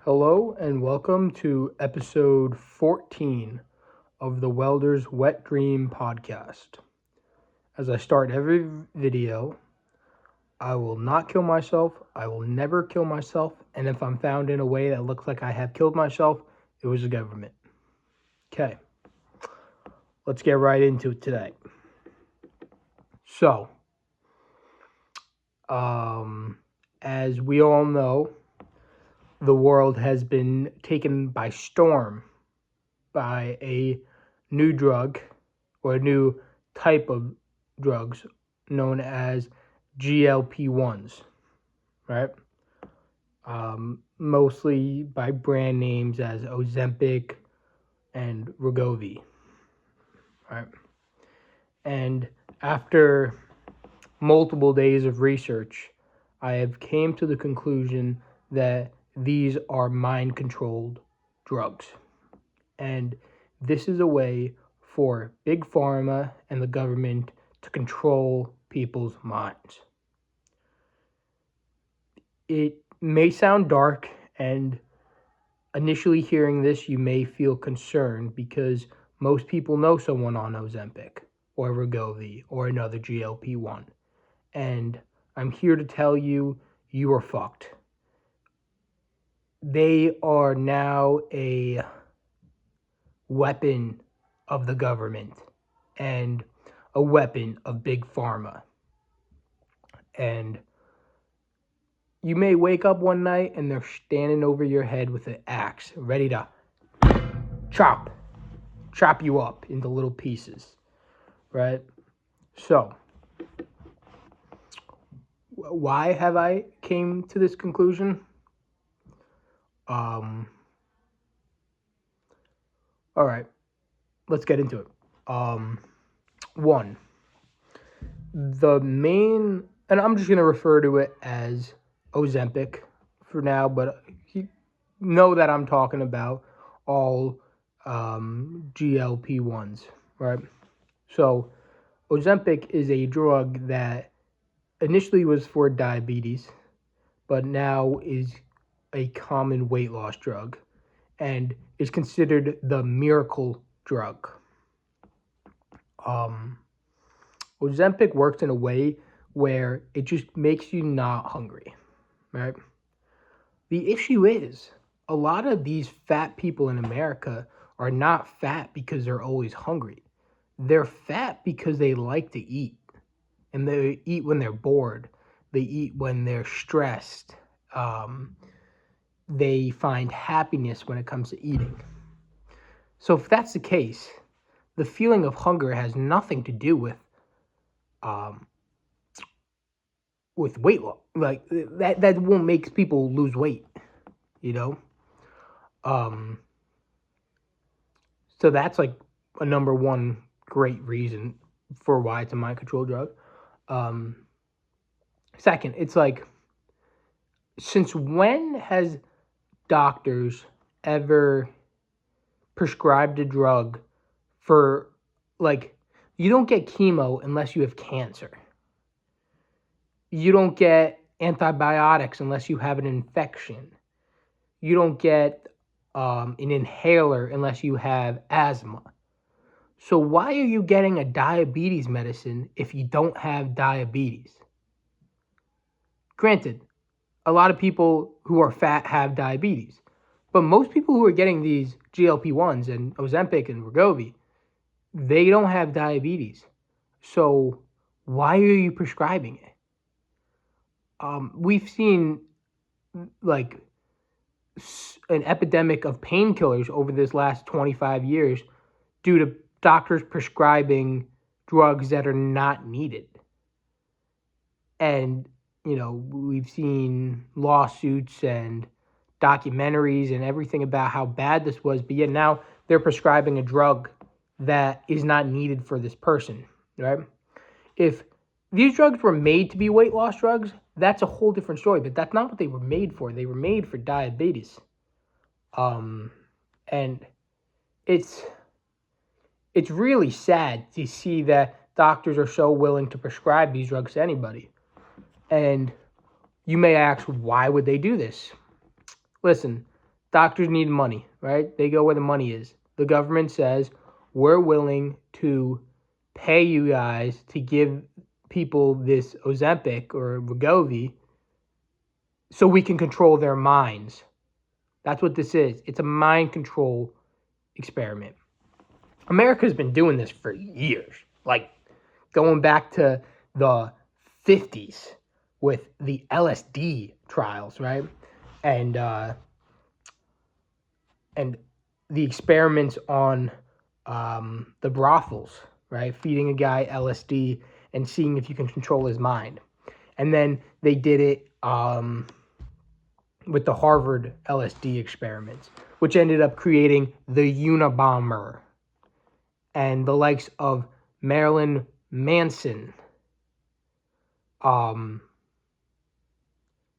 Hello and welcome to episode 14 of the Welder's Wet Dream podcast. As I start every video, I will not kill myself. I will never kill myself. And if I'm found in a way that looks like I have killed myself, it was the government. Okay, let's get right into it today. So, as we all know, the world has been taken by storm by a new drug or a new type of drugs known as GLP-1s, right? Mostly by brand names as Ozempic and Wegovy, right? And after multiple days of research, I have came to the conclusion that these are mind-controlled drugs. And this is a way for Big Pharma and the government to control people's minds. It may sound dark, and initially hearing this, you may feel concerned because most people know someone on Ozempic or Wegovy or another GLP-1. And I'm here to tell you, you are fucked. They are now a weapon of the government and a weapon of Big Pharma. And you may wake up one night and they're standing over your head with an axe, ready to chop you up into little pieces, right? So, why have I came to this conclusion? All right, let's get into it. One, the main, and I'm just going to refer to it as Ozempic for now, but you know that I'm talking about all GLP-1s, right? So Ozempic is a drug that initially was for diabetes, but now is a common weight loss drug and is considered the miracle drug. Ozempic works in a way where it just makes you not hungry, right? The issue is a lot of these fat people in America are not fat because they're always hungry. They're fat because they like to eat, and they eat when they're bored. They eat when they're stressed. They find happiness when it comes to eating. So if that's the case, the feeling of hunger has nothing to do with weight loss. Like that won't make people lose weight, you know? So that's like a number one great reason for why it's a mind control drug. Second, it's like, since when has doctors ever prescribed a drug for, like, you don't get chemo unless you have cancer. You don't get antibiotics unless you have an infection. You don't get an inhaler unless you have asthma. So why are you getting a diabetes medicine if you don't have diabetes? Granted, a lot of people who are fat have diabetes, but most people who are getting these GLP-1s and Ozempic and Wegovy, they don't have diabetes. So why are you prescribing it? We've seen like an epidemic of painkillers over this last 25 years due to doctors prescribing drugs that are not needed. And, you know, we've seen lawsuits and documentaries and everything about how bad this was, but yet now they're prescribing a drug that is not needed for this person, right? If these drugs were made to be weight loss drugs, that's a whole different story, but that's not what they were made for. They were made for diabetes. And it's really sad to see that doctors are so willing to prescribe these drugs to anybody. And you may ask, why would they do this? Listen, Doctors need money, right? They go where the money is. The government says, we're willing to pay you guys to give people this Ozempic or Wegovy so we can control their minds. That's what this is. It's a mind control experiment. America's been doing this for years, like going back to the 50s with the LSD trials, right? And the experiments on the brothels, right? Feeding a guy LSD and seeing if you can control his mind. And then they did it with the Harvard LSD experiments, which ended up creating the Unabomber and the likes of Marilyn Manson.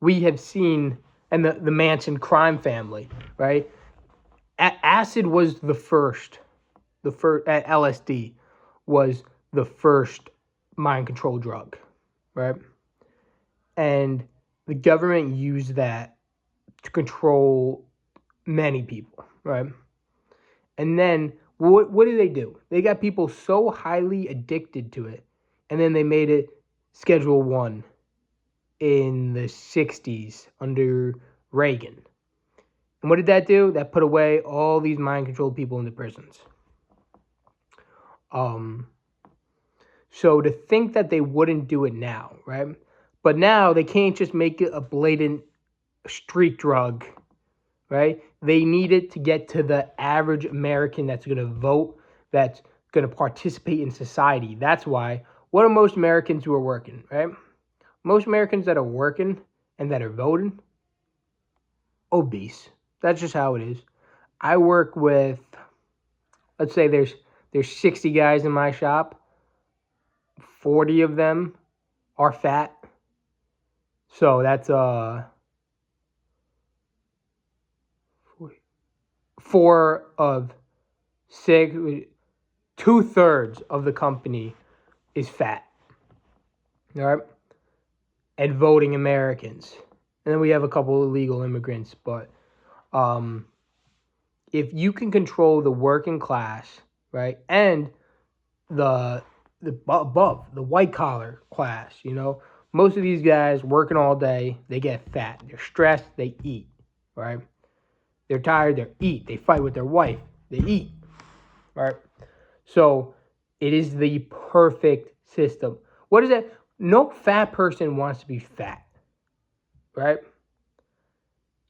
We have seen, and the Manson crime family, right? Acid was the first LSD was the first mind control drug, right? And the government used that to control many people, right? And then what do? They got people so highly addicted to it, and then they made it Schedule 1 in the 60s under Reagan. And what did that do? That put away all these mind-controlled people in the prisons. So to think that they wouldn't do it now, right? But now they can't just make it a blatant street drug, right? They need it to get to the average American that's going to vote, that's going to participate in society. That's why, what are most Americans who are working, right? Most Americans that are working and that are voting, obese. That's just how it is. I work with, let's say there's 60 guys in my shop. 40 of them are fat. So that's 4 of 6, 2/3 of the company is fat. All right? And voting Americans. And then we have a couple of illegal immigrants, but if you can control the working class, right, and the above, the white collar class, most of these guys working all day, they get fat. They're stressed, they eat, right? They're tired, they eat. They fight with their wife, they eat, right? So it is the perfect system. What is it? No fat person wants to be fat, right?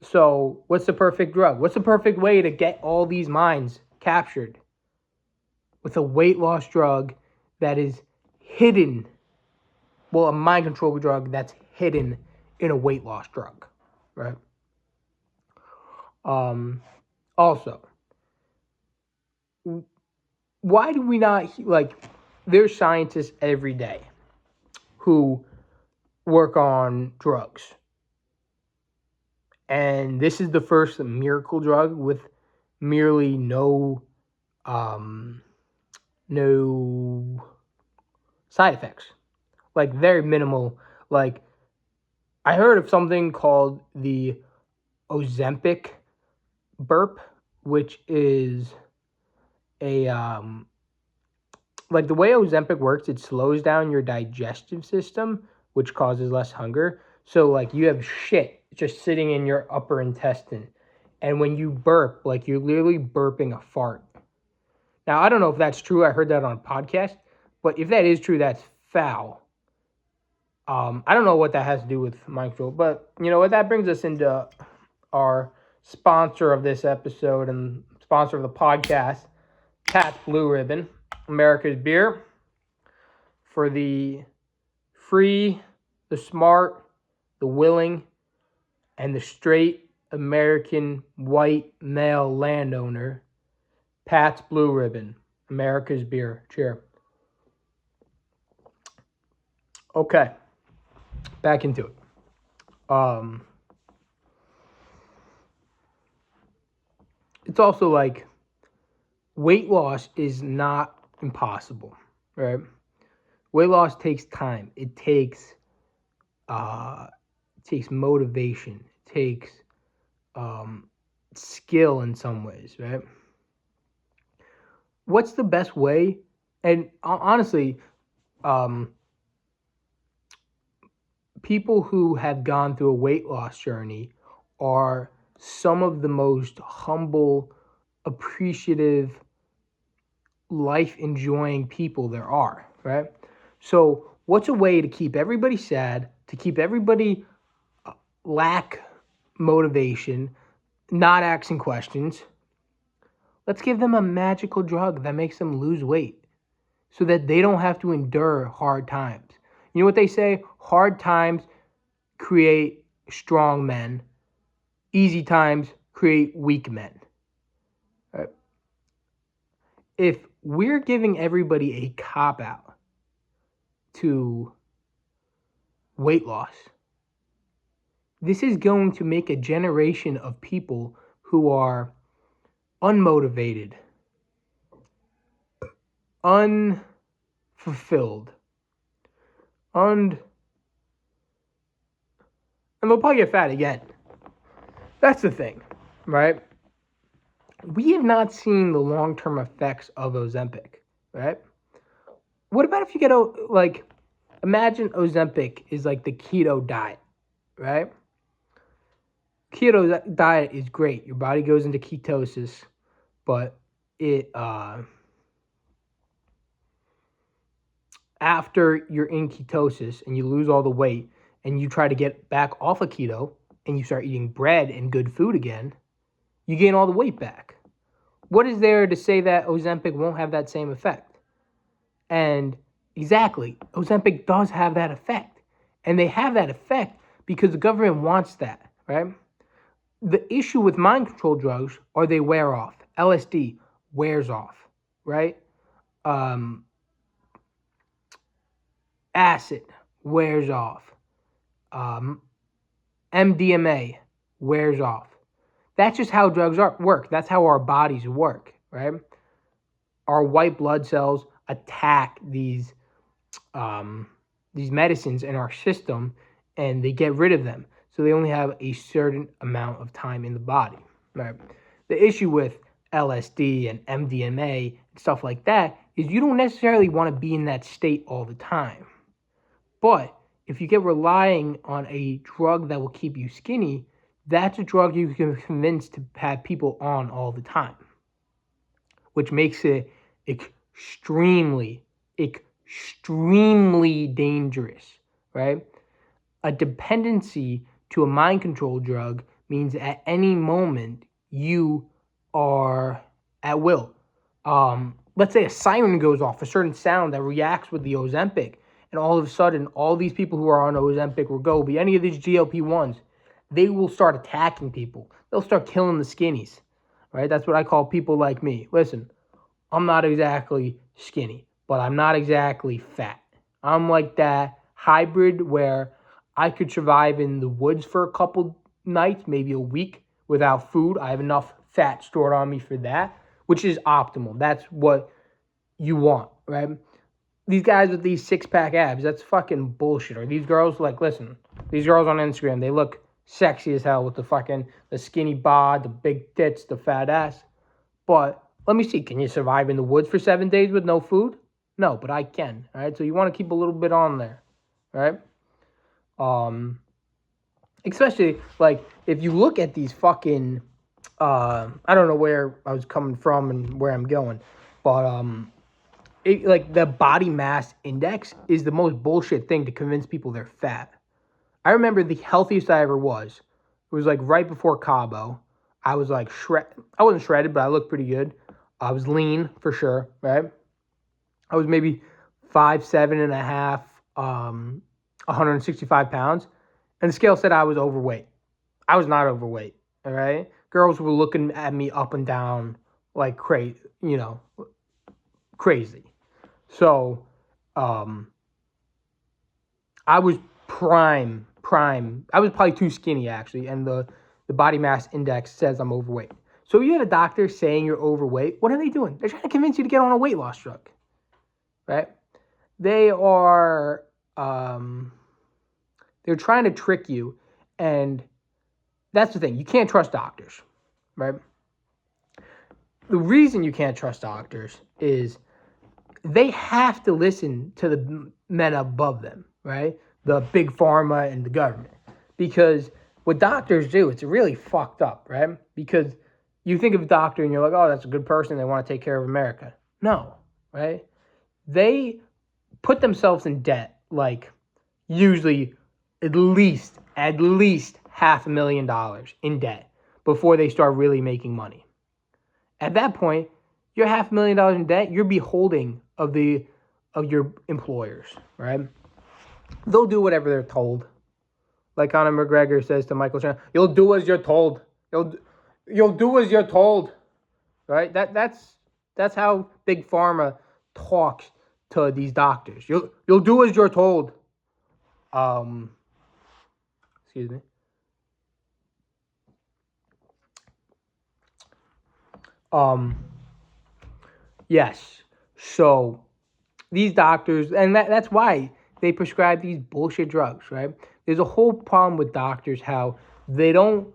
So what's the perfect drug? What's the perfect way to get all these minds captured? With a weight loss drug that is hidden. Well, a mind control drug that's hidden in a weight loss drug, right? Also, why do we not, there's scientists every day who work on drugs. And this is the first miracle drug with merely no side effects. Very minimal. I heard of something called the Ozempic burp, which is a the way Ozempic works, it slows down your digestive system, which causes less hunger. So you have shit just sitting in your upper intestine, and when you burp, you're literally burping a fart. Now I don't know if that's true. I heard that on a podcast, but if that is true, that's foul. I don't know what that has to do with mind control, but you know what? That brings us into our sponsor of this episode and sponsor of the podcast, Pat's Blue Ribbon, America's beer for the free, the smart, the willing, and the straight American white male landowner. Pat's Blue Ribbon, America's beer. Cheers. Okay, back into it. It's also weight loss is not impossible, right? Weight loss takes time. It takes motivation. It takes skill in some ways, right? What's the best way? And honestly, um, people who have gone through a weight loss journey are some of the most humble, appreciative, life enjoying people there are, right? So, what's a way to keep everybody sad, to keep everybody lack motivation, not asking questions? Let's give them a magical drug that makes them lose weight so that they don't have to endure hard times. You know what they say? Hard times create strong men, easy times create weak men. Right? If we're giving everybody a cop out to weight loss, this is going to make a generation of people who are unmotivated, unfulfilled, and they'll probably get fat again. That's the thing, right? We have not seen the long-term effects of Ozempic, right? What about if you get imagine Ozempic is like the keto diet, right? Keto diet is great. Your body goes into ketosis, but it after you're in ketosis and you lose all the weight and you try to get back off of keto and you start eating bread and good food again, you gain all the weight back. What is there to say that Ozempic won't have that same effect? And exactly, Ozempic does have that effect. And they have that effect because the government wants that, right? The issue with mind control drugs are they wear off. LSD wears off, right? Acid wears off. MDMA wears off. That's just how drugs work. That's how our bodies work, right? Our white blood cells attack these medicines in our system, and they get rid of them. So they only have a certain amount of time in the body, right? The issue with LSD and MDMA and stuff like that is you don't necessarily want to be in that state all the time. But if you get relying on a drug that will keep you skinny, that's a drug you can convince to have people on all the time, which makes it extremely dangerous, right? A dependency to a mind control drug means at any moment you are at will. Let's say a siren goes off, a certain sound that reacts with the Ozempic, and all of a sudden, all these people who are on Ozempic or Wegovy, any of these GLP-1s, they will start attacking people. They'll start killing the skinnies, right? That's what I call people like me. Listen, I'm not exactly skinny, but I'm not exactly fat. I'm like that hybrid where I could survive in the woods for a couple nights, maybe a week without food. I have enough fat stored on me for that, which is optimal. That's what you want, right? These guys with these six-pack abs, that's fucking bullshit. Or these girls, listen, these girls on Instagram, they look sexy as hell with the skinny bod, the big tits, the fat ass. But let me see, can you survive in the woods for 7 days with no food? No, but I can, all right? So you want to keep a little bit on there, right? Especially, if you look at these fucking, I don't know where I was coming from and where I'm going, but, the body mass index is the most bullshit thing to convince people they're fat. I remember the healthiest I ever was. It was right before Cabo. I was I wasn't shredded, but I looked pretty good. I was lean for sure, right? I was maybe 5'7.5", 165 pounds. And the scale said I was overweight. I was not overweight, all right? Girls were looking at me up and down like crazy, crazy. So, I was prime. I was probably too skinny, actually, and the body mass index says I'm overweight. So you have a doctor saying you're overweight. What are they doing? They're trying to convince you to get on a weight loss drug, right? They are, they're trying to trick you, and that's the thing. You can't trust doctors, right? The reason you can't trust doctors is they have to listen to the men above them, right? The big pharma and the government. Because what doctors do, it's really fucked up, right? Because you think of a doctor and you're like, oh, that's a good person. They want to take care of America. No, right? They put themselves in debt, like usually at least $500,000 in debt before they start really making money. At that point, you're $500,000 in debt. You're beholding of your employers, right? They'll do whatever they're told. Like Conor McGregor says to Michael Chandler, "You'll do as you're told. You'll do as you're told." Right? That's how big pharma talks to these doctors. You'll do as you're told. Excuse me. Yes. So these doctors, and that's why they prescribe these bullshit drugs, right? There's a whole problem with doctors how they don't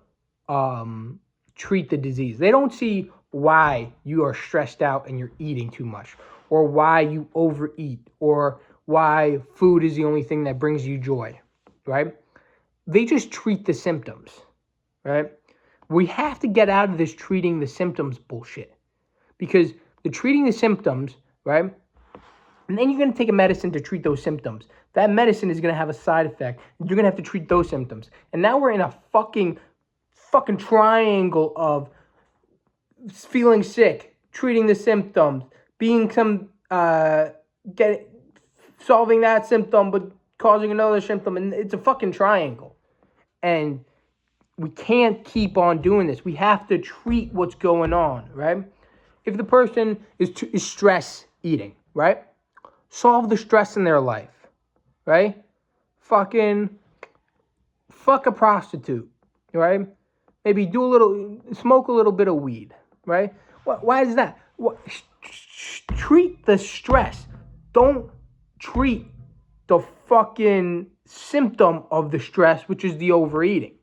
treat the disease. They don't see why you are stressed out and you're eating too much, or why you overeat, or why food is the only thing that brings you joy, right? They just treat the symptoms, right? We have to get out of this treating the symptoms bullshit, because the treating the symptoms, right? And then you're going to take a medicine to treat those symptoms. That medicine is going to have a side effect. And you're going to have to treat those symptoms. And now we're in a fucking triangle of feeling sick, treating the symptoms, being solving that symptom, but causing another symptom. And it's a fucking triangle. And we can't keep on doing this. We have to treat what's going on, right? If the person is stress eating, right? Solve the stress in their life, right? Fuck a prostitute, right? Maybe smoke a little bit of weed, right? Why is that? Treat the stress. Don't treat the fucking symptom of the stress, which is the overeating.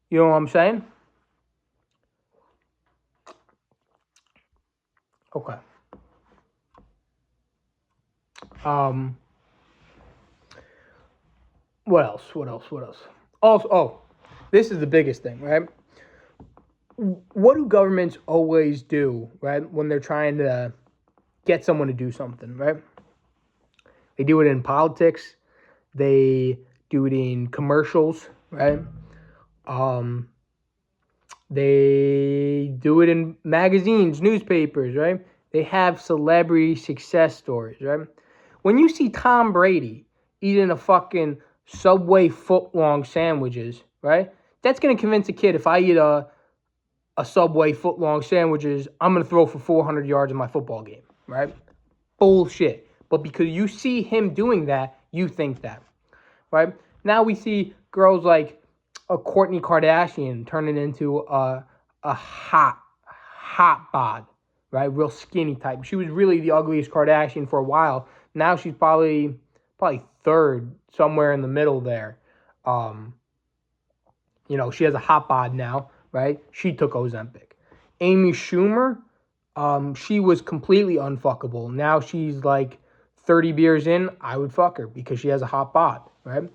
You know what I'm saying? Okay. What else? Also, this is the biggest thing, right? What do governments always do, right, when they're trying to get someone to do something, right? They do it in politics. They do it in commercials, right? They do it in magazines, newspapers, right? They have celebrity success stories, right? When you see Tom Brady eating a fucking Subway foot-long sandwiches, right? That's going to convince a kid, if I eat a Subway foot-long sandwiches, I'm going to throw for 400 yards in my football game, right? Bullshit. But because you see him doing that, you think that, right? Now we see girls like a Kourtney Kardashian turning into a hot bod, right? Real skinny type. She was really the ugliest Kardashian for a while. Now she's probably third, somewhere in the middle there. She has a hot bod now, right? She took Ozempic. Amy Schumer, she was completely unfuckable. Now she's like 30 beers in, I would fuck her because she has a hot bod, right?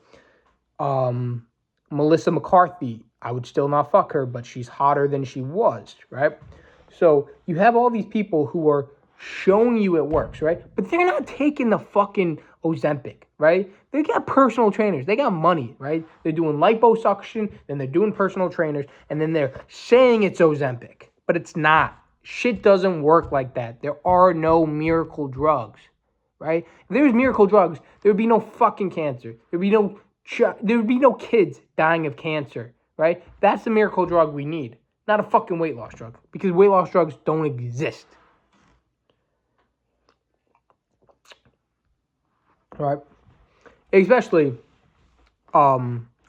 Melissa McCarthy, I would still not fuck her, but she's hotter than she was, right? So you have all these people who are showing you it works, right? But they're not taking the fucking Ozempic, right? They got personal trainers. They got money, right? They're doing liposuction, then they're doing personal trainers, and then they're saying it's Ozempic. But it's not. Shit doesn't work like that. There are no miracle drugs, right? If there was miracle drugs, there would be no fucking cancer. There would be no kids dying of cancer, right? That's the miracle drug we need, not a fucking weight loss drug, because weight loss drugs don't exist. Right? Especially,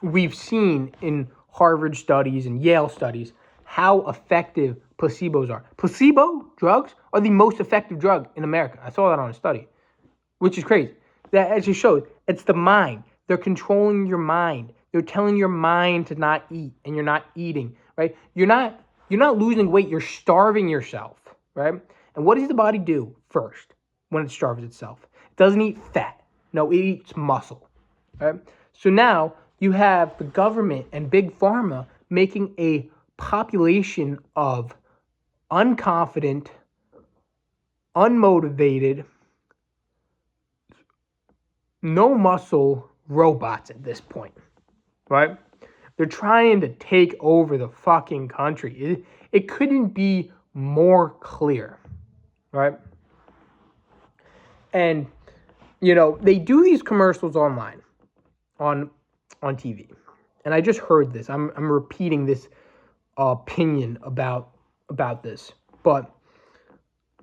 we've seen in Harvard studies and Yale studies how effective placebos are. Placebo drugs are the most effective drug in America. I saw that on a study, which is crazy. That just shows it's the mind. They're controlling your mind. They're telling your mind to not eat, and you're not eating, right? You're not You're not losing weight. You're starving yourself, right? And what does the body do first when it starves itself? It doesn't eat fat. No, it eats muscle, right? So now you have the government and big pharma making a population of unconfident, unmotivated, no muscle robots at this point, right? They're trying to take over the fucking country. It couldn't be more clear, right? And, they do these commercials online, on TV. And I just heard this. I'm repeating this opinion about this. But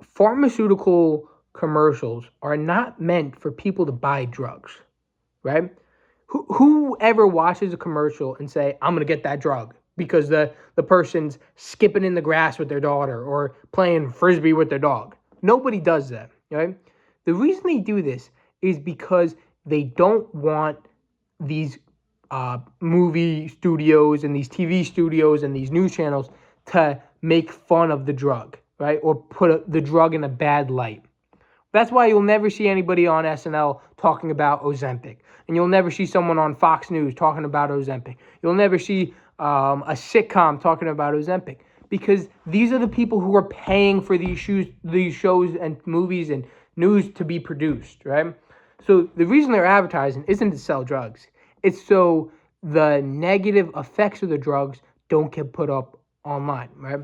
pharmaceutical commercials are not meant for people to buy drugs, right? Who ever watches a commercial and say, I'm going to get that drug because the person's skipping in the grass with their daughter or playing frisbee with their dog? Nobody does that, right? The reason they do this is because they don't want these movie studios and these TV studios and these news channels to make fun of the drug, right? Or put the drug in a bad light. That's why you'll never see anybody on SNL talking about Ozempic. And you'll never see someone on Fox News talking about Ozempic. You'll never see a sitcom talking about Ozempic. Because these are the people who are paying for these shows and movies and news to be produced, right? So the reason they're advertising isn't to sell drugs. It's so the negative effects of the drugs don't get put up online, right?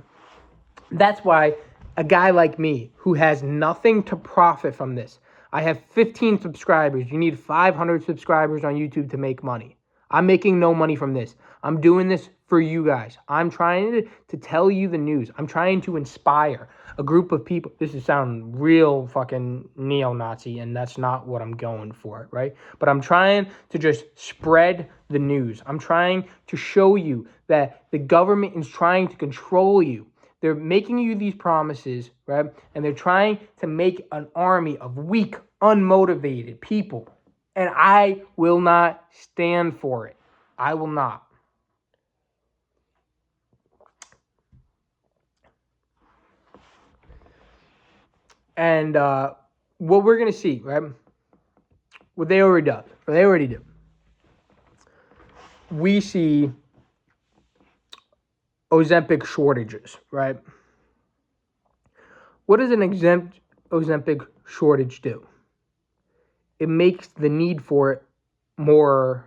That's why a guy like me who has nothing to profit from this, I have 15 subscribers. You need 500 subscribers on YouTube to make money. I'm making no money from this. I'm doing this for you guys. I'm trying to tell you the news. I'm trying to inspire a group of people. This is sounding real fucking neo-Nazi, and that's not what I'm going for, right? But I'm trying to just spread the news. I'm trying to show you that the government is trying to control you. They're making you these promises, right? And they're trying to make an army of weak, unmotivated people. And I will not stand for it. I will not. And what we're going to see, right? What they already do. We see Ozempic shortages, right? What does an Ozempic shortage do? It makes the need for it more.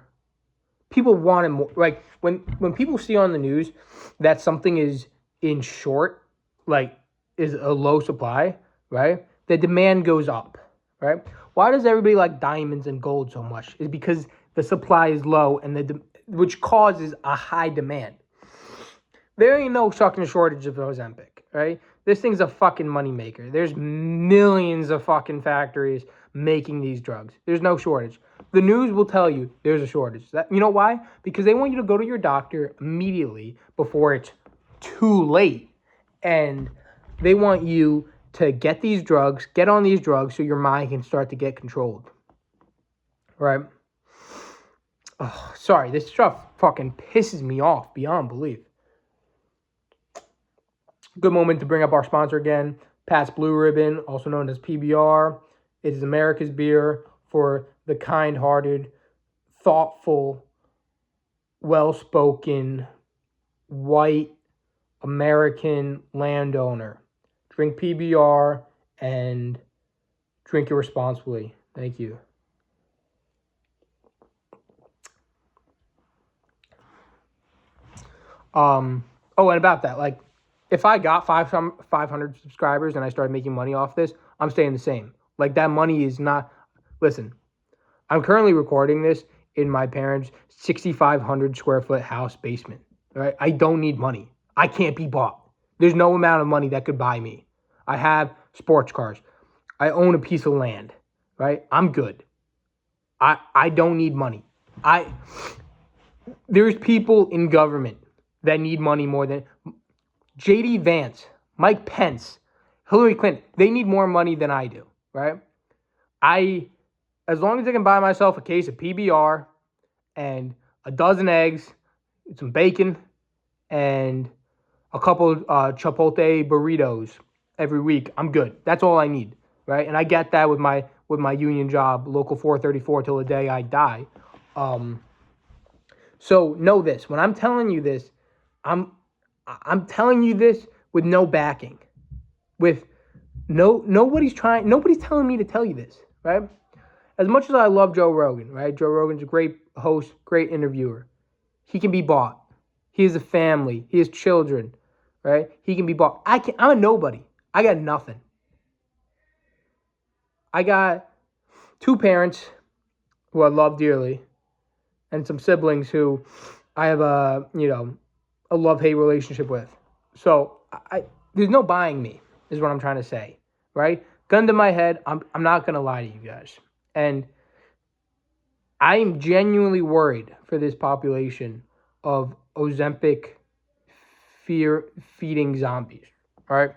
People want it more. Like when people see on the news that something is in short, like is a low supply, right? The demand goes up, right? Why does everybody like diamonds and gold so much? Is because the supply is low and which causes a high demand. There ain't no fucking shortage of Ozempic, right? This thing's a fucking moneymaker. There's millions of fucking factories making these drugs. There's no shortage. The news will tell you there's a shortage. You know why? Because they want you to go to your doctor immediately before it's too late. And they want you to get on these drugs so your mind can start to get controlled. Right? Oh, sorry, this stuff fucking pisses me off beyond belief. Good moment to bring up our sponsor again, Pabst Blue Ribbon, also known as PBR. It is America's beer for the kind-hearted, thoughtful, well-spoken, white American landowner. Drink PBR and drink it responsibly. Thank you. And about that, like, if I got 500 subscribers and I started making money off this, I'm staying the same. Like, that money is not... Listen, I'm currently recording this in my parents' 6,500 square foot house basement. Right? I don't need money. I can't be bought. There's no amount of money that could buy me. I have sports cars. I own a piece of land. Right? I'm good. I don't need money. There's people in government that need money more than... J.D. Vance, Mike Pence, Hillary Clinton, they need more money than I do, right? As long as I can buy myself a case of PBR and a dozen eggs, some bacon, and a couple Chipotle burritos every week, I'm good. That's all I need, right? And I get that with my union job, local 434 till the day I die. So know this. When I'm telling you this, I'm telling you this with no backing. With nobody's telling me to tell you this, right? As much as I love Joe Rogan, right? Joe Rogan's a great host, great interviewer. He can be bought. He has a family. He has children, right? He can be bought. I'm a nobody. I got nothing. I got 2 parents who I love dearly, and some siblings who I have a love-hate relationship with. So there's no buying me, is what I'm trying to say, right? Gun to my head, I'm not going to lie to you guys. And I am genuinely worried for this population of Ozempic feeding zombies, all right?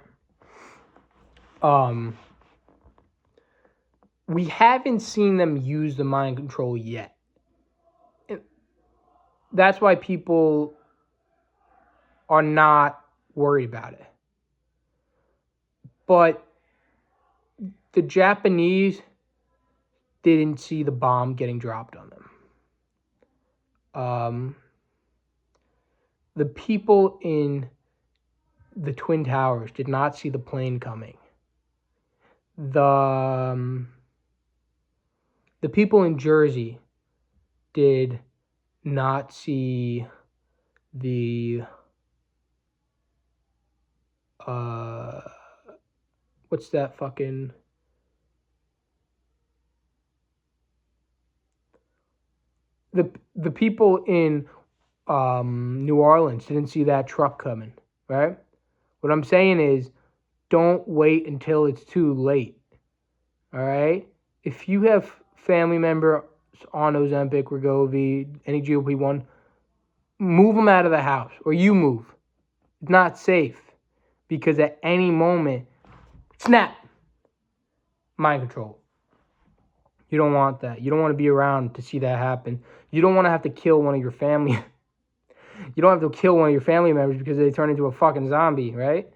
We haven't seen them use the mind control yet. That's why people are not worried about it. But the Japanese didn't see the bomb getting dropped on them. The people in the Twin Towers did not see the plane coming. The people in Jersey did not see the what's that fucking the people in New Orleans didn't see that truck coming, right? What I'm saying is, don't wait until it's too late, all right? If you have family members on Ozempic, Wegovy, any GLP-1, move them out of the house, or you move. It's not safe, because at any moment, snap, mind control. You don't want that. You don't want to be around to see that happen. You don't want to have to kill one of your family. You don't have to kill one of your family members because they turn into a fucking zombie, right?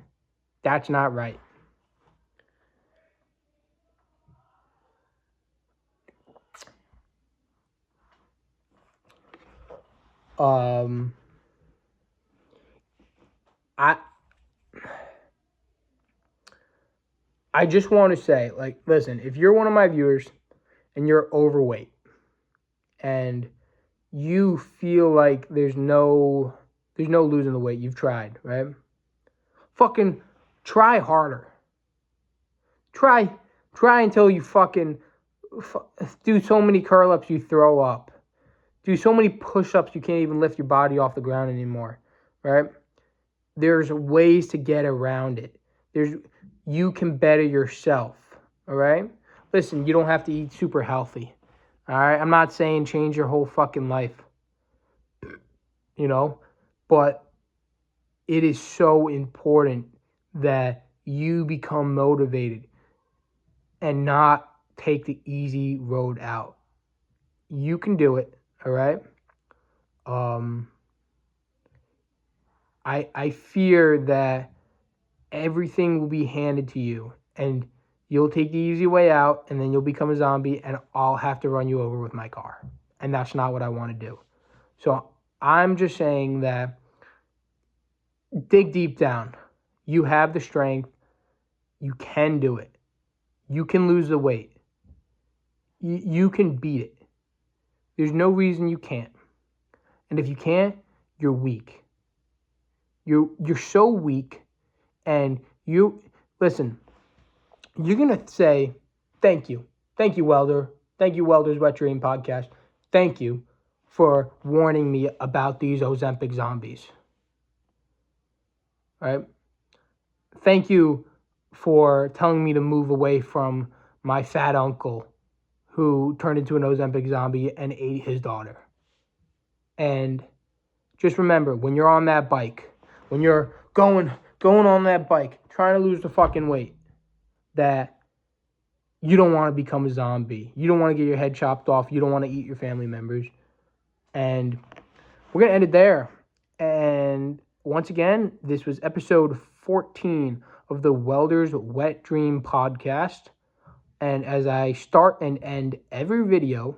That's not right. I just want to say, like, listen, if you're one of my viewers and you're overweight and you feel like there's no losing the weight, you've tried, right? Fucking try harder. Try until you fucking do so many curl-ups you throw up. Do so many push-ups you can't even lift your body off the ground anymore, right? There's ways to get around it. You can better yourself, all right? Listen, you don't have to eat super healthy, all right? I'm not saying change your whole fucking life, but it is so important that you become motivated and not take the easy road out. You can do it, all right? I fear that everything will be handed to you and you'll take the easy way out and then you'll become a zombie and I'll have to run you over with my car. And that's not what I want to do. So I'm just saying that dig deep down. You have the strength. You can do it. You can lose the weight. You can beat it. There's no reason you can't. And if you can't, you're weak. You're so weak, and listen, you're going to say, thank you, Welder. Thank you, Welder's Wet Dream Podcast. Thank you for warning me about these Ozempic zombies. All right? Thank you for telling me to move away from my fat uncle who turned into an Ozempic zombie and ate his daughter. And just remember, when you're on that bike, when you're going on that bike, trying to lose the fucking weight, that you don't want to become a zombie. You don't want to get your head chopped off. You don't want to eat your family members. And we're going to end it there. And once again, this was episode 14 of the Welder's Wet Dream podcast. And as I start and end every video,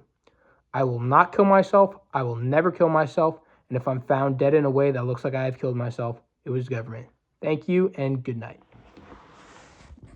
I will not kill myself. I will never kill myself. And if I'm found dead in a way that looks like I have killed myself, it was government. Thank you and good night.